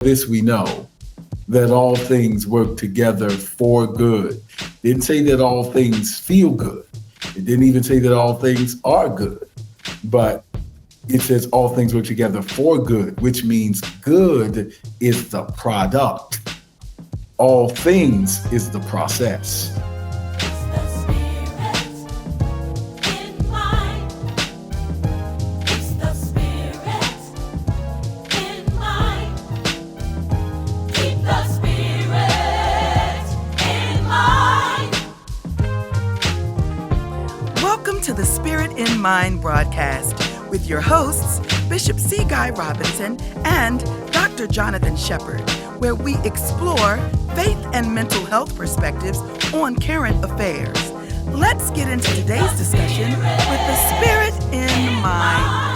This we know, that all things work together for good. Didn't say that all things feel good. It didn't even say that all things are good. But it says all things work together for good, which means good is the product. All things is the process. To the Spirit in Mind broadcast with your hosts, Bishop C. Guy Robinson and Dr. Jonathan Shepherd, where we explore faith and mental health perspectives on current affairs. Let's get into today's discussion with the Spirit in Mind.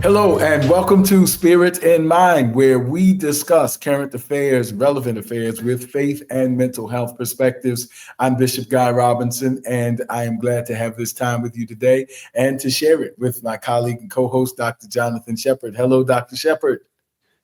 Hello and welcome to Spirit in Mind, where we discuss current affairs, relevant affairs with faith and mental health perspectives. I'm Bishop Guy Robinson, and I am glad to have this time with you today and to share it with my colleague and co-host, Dr. Jonathan Shepherd. Hello, Dr. Shepherd.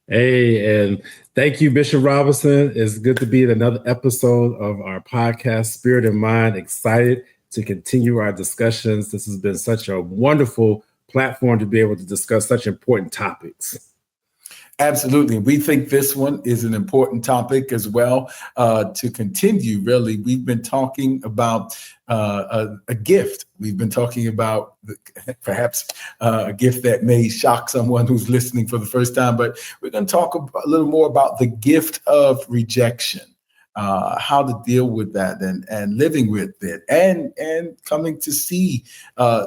Hey, and thank you, Bishop Robinson. It's good to be in another episode of our podcast, Spirit in Mind. Excited to continue our discussions. This has been such a wonderful platform to be able to discuss such important topics. Absolutely. We think this one is an important topic as well. To continue, really, we've been talking about a gift. We've been talking about perhaps a gift that may shock someone who's listening for the first time, but we're going to talk a little more about the gift of rejection. How to deal with that and living with it and coming to see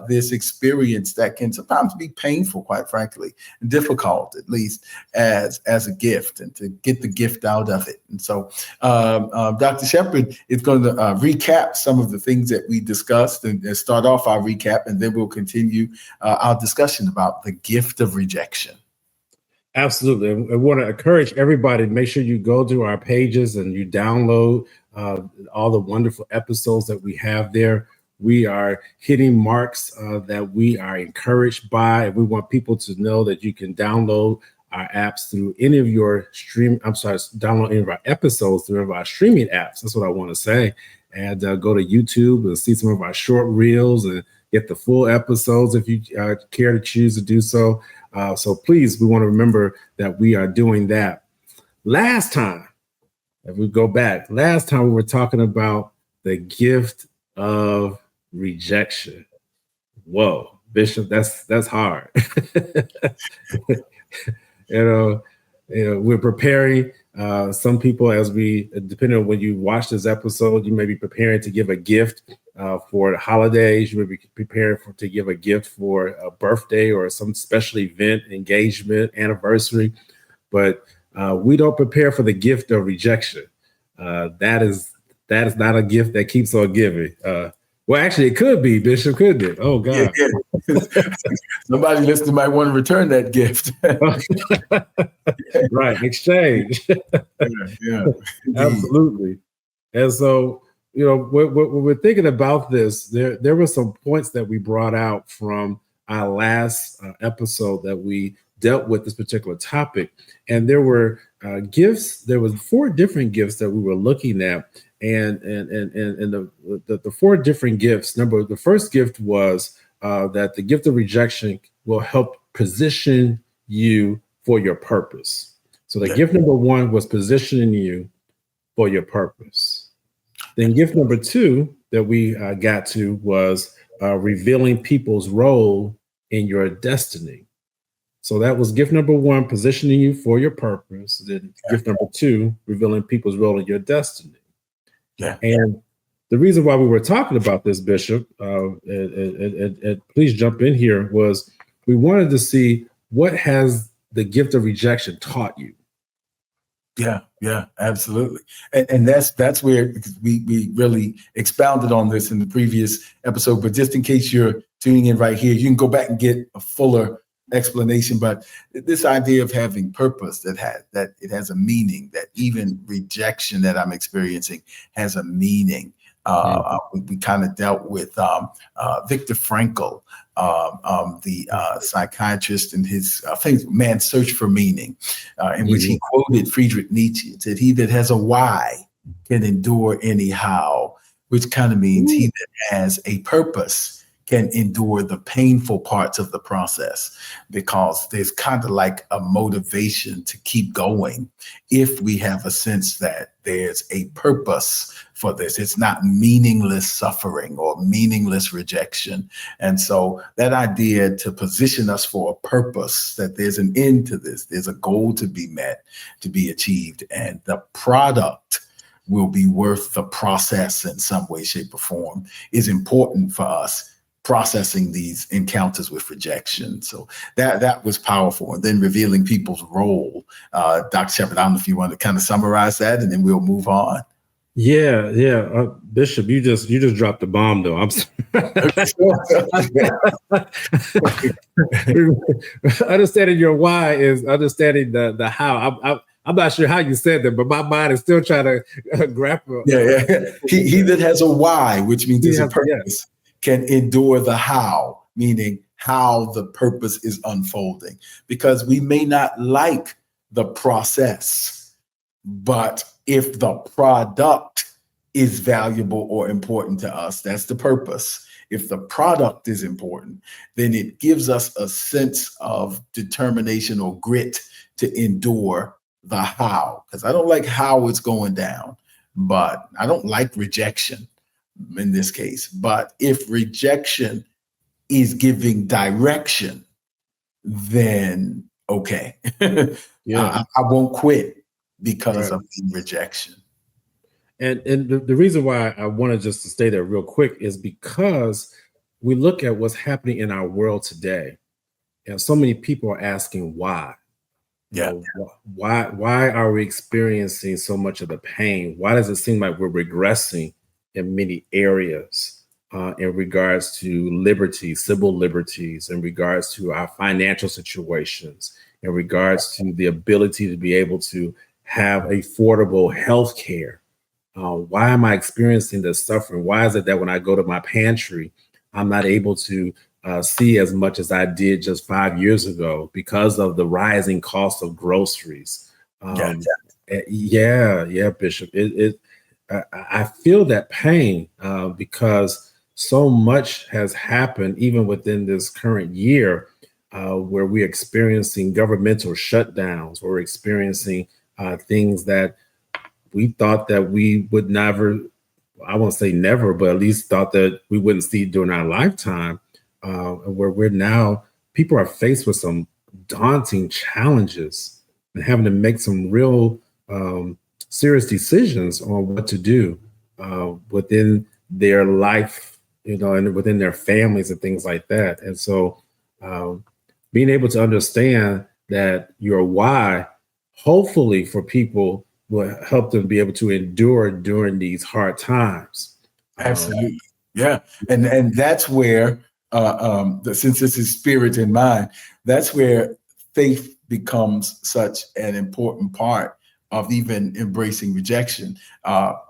this experience that can sometimes be painful, quite frankly, and difficult, at least as a gift, and to get the gift out of it. And so Dr. Shepherd is going to recap some of the things that we discussed and start off our recap, and then we'll continue our discussion about the gift of rejection. Absolutely. I want to encourage everybody to make sure you go to our pages and you download all the wonderful episodes that we have there. We are hitting marks that we are encouraged by, and we want people to know that you can download our apps through any of your download any of our episodes through our streaming apps. That's what I want to say. And go to YouTube and see some of our short reels and get the full episodes if you care to choose to do so. So please, we want to remember that we are doing that. Last time, if we go back, last time we were talking about the gift of rejection. Whoa, Bishop, that's hard. We're preparing. Some people, depending on when you watch this episode, you may be preparing to give a gift for the holidays. You may be preparing to give a gift for a birthday or some special event, engagement, anniversary. But we don't prepare for the gift of rejection. That is not a gift that keeps on giving. Well, actually, it could be, Bishop, couldn't it? Oh, God. Yeah. Somebody listening might want to return that gift. Right, exchange. Yeah. Absolutely. And so, when we're thinking about this, there were some points that we brought out from our last episode that we dealt with this particular topic. And there were gifts. There was 4 different gifts that we were looking at. And the 4 different gifts. The first gift was that the gift of rejection will help position you for your purpose. So the gift number 1 was positioning you for your purpose. Then gift number 2 that we got to was revealing people's role in your destiny. So that was gift number 1, positioning you for your purpose. Then gift number 2, revealing people's role in your destiny. Yeah. And the reason why we were talking about this, Bishop, and please jump in here, was we wanted to see what has the gift of rejection taught you. Yeah, absolutely. And that's where we really expounded on this in the previous episode. But just in case you're tuning in right here, you can go back and get a fuller explanation. But this idea of having purpose, that it has a meaning, that even rejection that I'm experiencing has a meaning. We kind of dealt with Viktor Frankl, the psychiatrist, and his famous Man's Search for Meaning, in which he quoted Friedrich Nietzsche and said, "He that has a why can endure anyhow," which kind of means he that has a purpose can endure the painful parts of the process, because there's kind of like a motivation to keep going if we have a sense that there's a purpose for this. It's not meaningless suffering or meaningless rejection. And so that idea to position us for a purpose, that there's an end to this, there's a goal to be met, to be achieved, and the product will be worth the process in some way, shape, or form, is important for us processing these encounters with rejection. So that was powerful. And then revealing people's role. Dr. Shepherd, I don't know if you want to kind of summarize that, and then we'll move on. Yeah. Bishop, you just dropped the bomb, though. I'm understanding your why is understanding the how. I'm not sure how you said that, but my mind is still trying to grapple. Yeah. He that has a why, which means there's a purpose, can endure the how, meaning how the purpose is unfolding. Because we may not like the process, but if the product is valuable or important to us, that's the purpose. If the product is important, then it gives us a sense of determination or grit to endure the how. Because I don't like how it's going down, but I don't like rejection in this case. But if rejection is giving direction, then okay. I won't quit because of the rejection. And the reason why I wanted just to stay there real quick is because we look at what's happening in our world today, and so many people are asking why. Why are we experiencing so much of the pain? Why does it seem like we're regressing in many areas in regards to liberty, civil liberties, in regards to our financial situations, in regards to the ability to be able to have affordable health care? Why am I experiencing this suffering? Why is it that when I go to my pantry, I'm not able to see as much as I did just 5 years ago because of the rising cost of groceries? Bishop. I feel that pain because so much has happened even within this current year where we're experiencing governmental shutdowns. We're experiencing things that we thought that we would never, I won't say never, but at least thought that we wouldn't see during our lifetime, where we're now, people are faced with some daunting challenges and having to make some real serious decisions on what to do within their life, and within their families and things like that. And so being able to understand that your why, hopefully for people, will help them be able to endure during these hard times. Absolutely. Yeah. And that's where, since this is spirit and mind, that's where faith becomes such an important part of even embracing rejection.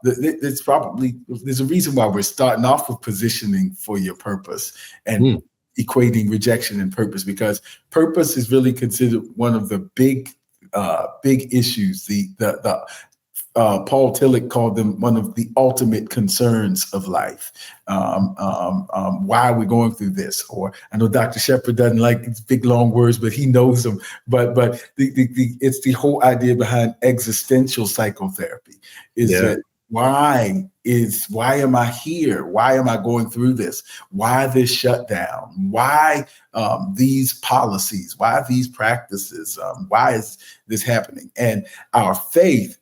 There's a reason why we're starting off with positioning for your purpose and equating rejection and purpose, because purpose is really considered one of the big issues. Paul Tillich called them one of the ultimate concerns of life. Why are we going through this? Or I know Dr. Shepherd doesn't like these big long words, but he knows them. But it's the whole idea behind existential psychotherapy is that why am I here? Why am I going through this? Why this shutdown? Why these policies? Why these practices? Why is this happening? And our faith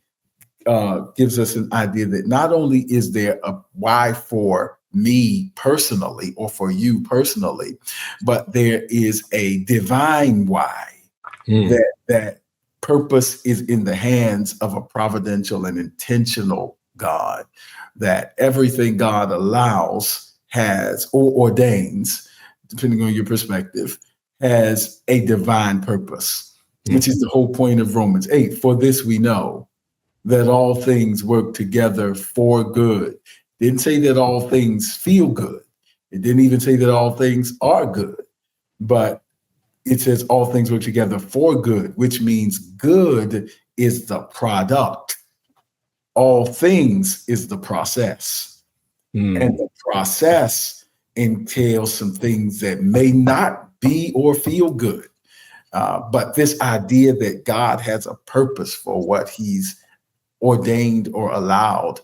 gives us an idea that not only is there a why for me personally or for you personally, but there is a divine why. That purpose is in the hands of a providential and intentional God, that everything God allows has or ordains, depending on your perspective, has a divine purpose, which is the whole point of Romans 8. For this we know, that all things work together for good Didn't say that all things feel good. It didn't even say that all things are good. But it says all things work together for good, which means good is the product. All things is the process. And the process entails some things that may not be or feel good. But this idea that God has a purpose for what he's ordained or allowed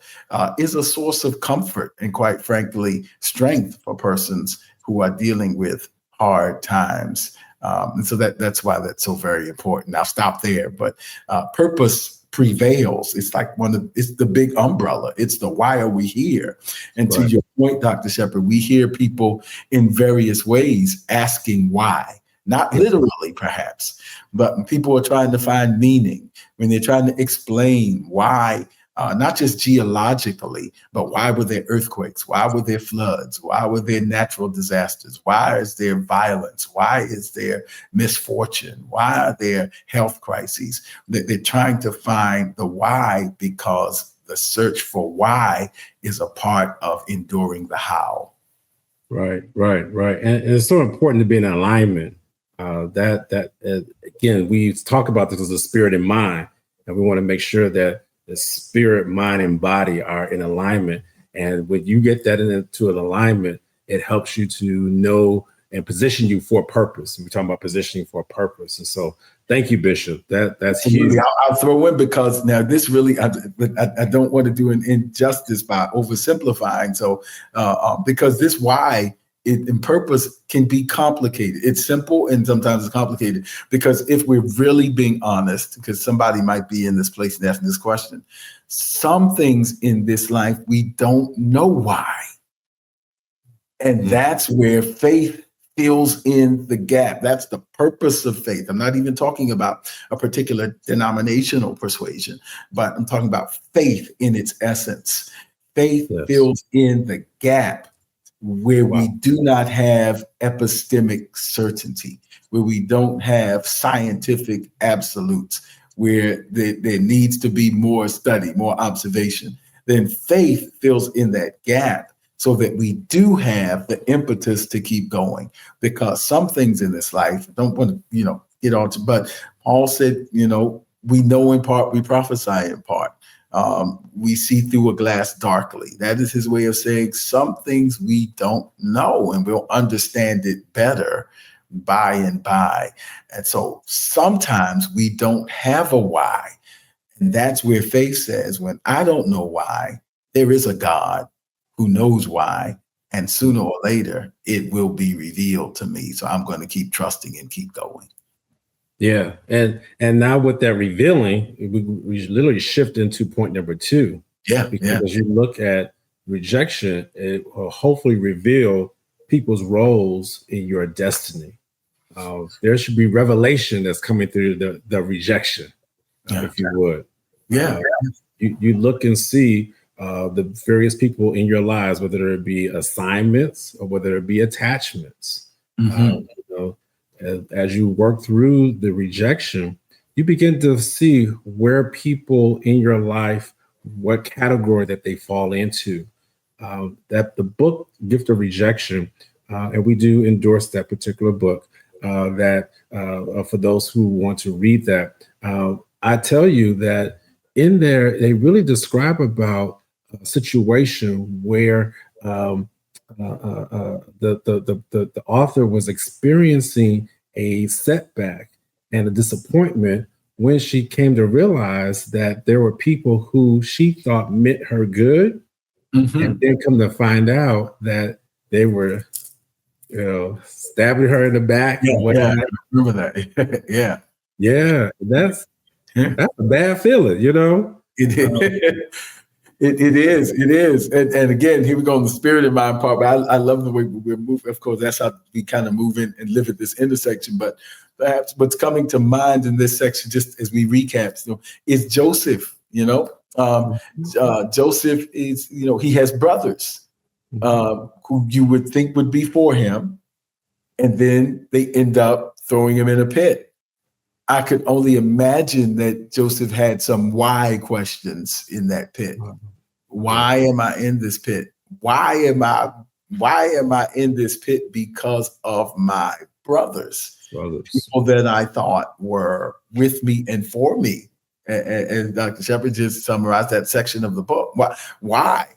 is a source of comfort and, quite frankly, strength for persons who are dealing with hard times. And so that's why that's so very important. I'll stop there, but purpose prevails. It's like it's the big umbrella. It's the why are we here? And to your point, Dr. Shepherd, we hear people in various ways asking why. Not literally, perhaps, but people are trying to find meaning when they're trying to explain why, not just geologically, but why were there earthquakes? Why were there floods? Why were there natural disasters? Why is there violence? Why is there misfortune? Why are there health crises? They're trying to find the why, because the search for why is a part of enduring the how. Right. And it's so important to be in alignment. Again, we talk about this as a spirit and mind, and we want to make sure that the spirit, mind, and body are in alignment. And when you get that into an alignment, it helps you to know and position you for a purpose. We're talking about positioning for a purpose. And so thank you, Bishop. That's huge. I'll throw in, because now this really, I don't want to do an injustice by oversimplifying. So because this why in purpose can be complicated. It's simple and sometimes it's complicated, because if we're really being honest, because somebody might be in this place and asking this question, some things in this life, we don't know why. And that's where faith fills in the gap. That's the purpose of faith. I'm not even talking about a particular denominational persuasion, but I'm talking about faith in its essence. Faith fills in the gap where we do not have epistemic certainty, where we don't have scientific absolutes, where there needs to be more study, more observation. Then faith fills in that gap so that we do have the impetus to keep going. Because some things in this life, don't want to, get on to, but Paul said, we know in part, we prophesy in part. We see through a glass darkly. That is his way of saying some things we don't know, and we'll understand it better by and by. And so sometimes we don't have a why. And that's where faith says, when I don't know why, there is a God who knows why. And sooner or later, it will be revealed to me. So I'm going to keep trusting and keep going. Yeah. And now with that revealing, we literally shift into point number 2. Yeah. Because as you look at rejection, it will hopefully reveal people's roles in your destiny. There should be revelation that's coming through the rejection, if you would. Yeah. You look and see the various people in your lives, whether it be assignments or whether it be attachments. As you work through the rejection, you begin to see where people in your life, what category that they fall into. That the book, Gift of Rejection, and we do endorse that particular book, that for those who want to read that, I tell you that in there, they really describe about a situation where the author was experiencing a setback and a disappointment when she came to realize that there were people who she thought meant her good, and then come to find out that they were, stabbing her in the back. I remember that. Yeah, that's a bad feeling, It is. And again, here we go on the spirit and mind part. But I love the way we're moving. Of course, that's how we kind of move in and live at this intersection. But perhaps what's coming to mind in this section, just as we recap, is Joseph. Joseph is, he has brothers who you would think would be for him. And then they end up throwing him in a pit. I could only imagine that Joseph had some why questions in that pit. Why am I in this pit? Why am I in this pit? Because of my brothers. People that I thought were with me and for me. And Dr. Shepherd just summarized that section of the book. Why?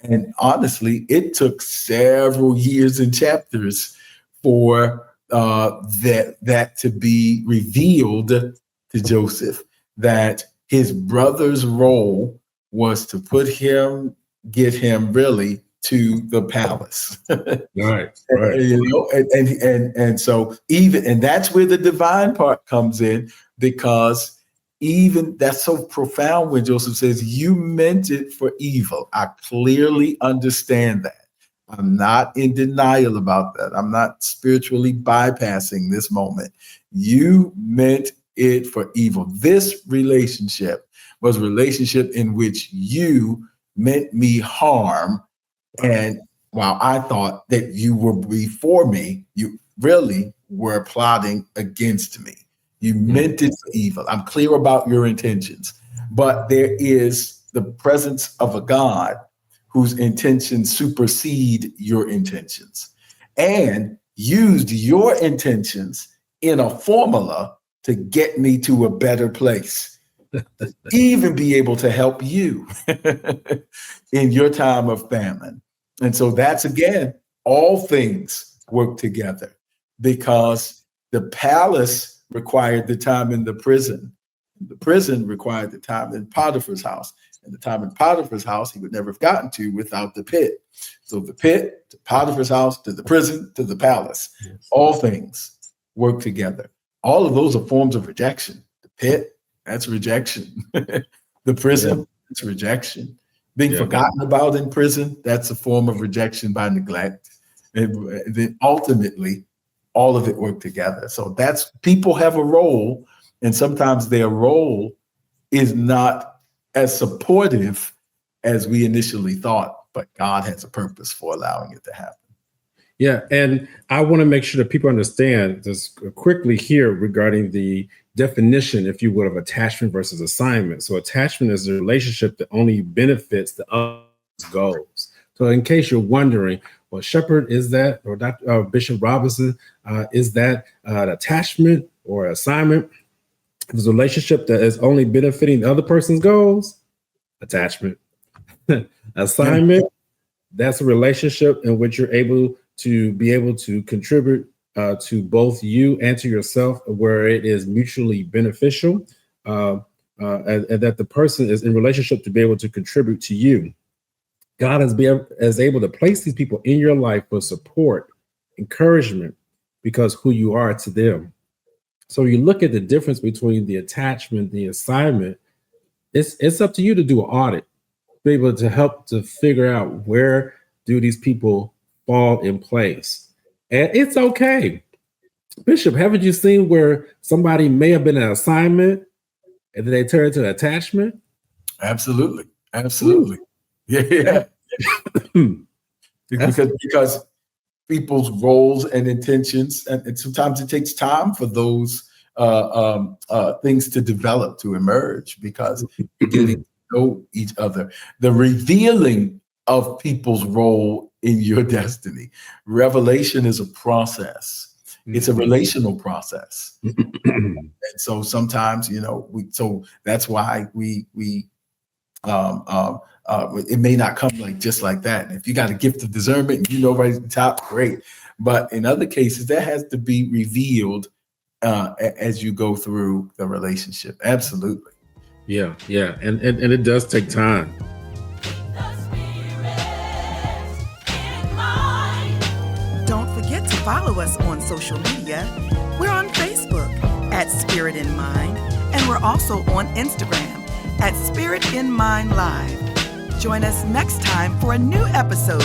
And honestly, it took several years and chapters for that to be revealed to Joseph, that his brother's role was to get him really to the palace. Right. And so that's where the divine part comes in, because even that's so profound when Joseph says, you meant it for evil. I clearly understand that. I'm not in denial about that. I'm not spiritually bypassing this moment. You meant it for evil. This relationship was a relationship in which you meant me harm. And while I thought that you were before me, you really were plotting against me. You meant it for evil. I'm clear about your intentions, but there is the presence of a God whose intentions supersede your intentions, and used your intentions in a formula to get me to a better place, even be able to help you in your time of famine. And so that's, again, all things work together, because the palace required the time in the prison. The prison required the time in Potiphar's house. And the time in Potiphar's house he would never have gotten to without the pit. So the pit, to Potiphar's house, to the prison, to the palace, all things work together. All of those are forms of rejection. The pit, that's rejection. The prison, that's rejection. Being forgotten about in prison, that's a form of rejection by neglect. And then ultimately, all of it work together. So that's, people have a role, and sometimes their role is not as supportive as we initially thought, but God has a purpose for allowing it to happen. Yeah, and I want to make sure that people understand just quickly here regarding the definition, if you would, of attachment versus assignment. So attachment is a relationship that only benefits the other's goals. So in case you're wondering, well, Shepherd, is that, or Dr. Bishop Robinson, is that an attachment or assignment? There's a relationship that is only benefiting the other person's goals. Attachment. Assignment, that's a relationship in which you're able to contribute to both you and to yourself, where it is mutually beneficial, and that the person is in relationship to be able to contribute to you. God is able to place these people in your life for support, encouragement, because who you are to them. So you look at the difference between the attachment, the assignment. It's up to you to do an audit, be able to help to figure out where do these people fall in place. And it's okay. Bishop, haven't you seen where somebody may have been an assignment and then they turn into an attachment? Absolutely. Ooh. Yeah. because people's roles and intentions, and sometimes it takes time for those things to develop, to emerge, because you're getting to know each other. The revealing of people's role in your destiny. Revelation is a process. It's a relational process. And so sometimes, so that's why we it may not come just like that. And if you got a gift of discernment and right at the top, great. But in other cases, that has to be revealed as you go through the relationship. Absolutely. Yeah. And it does take time. Don't forget to follow us on social media. We're on Facebook at Spirit in Mind, and we're also on Instagram at Spirit in Mind Live. Join us next time for a new episode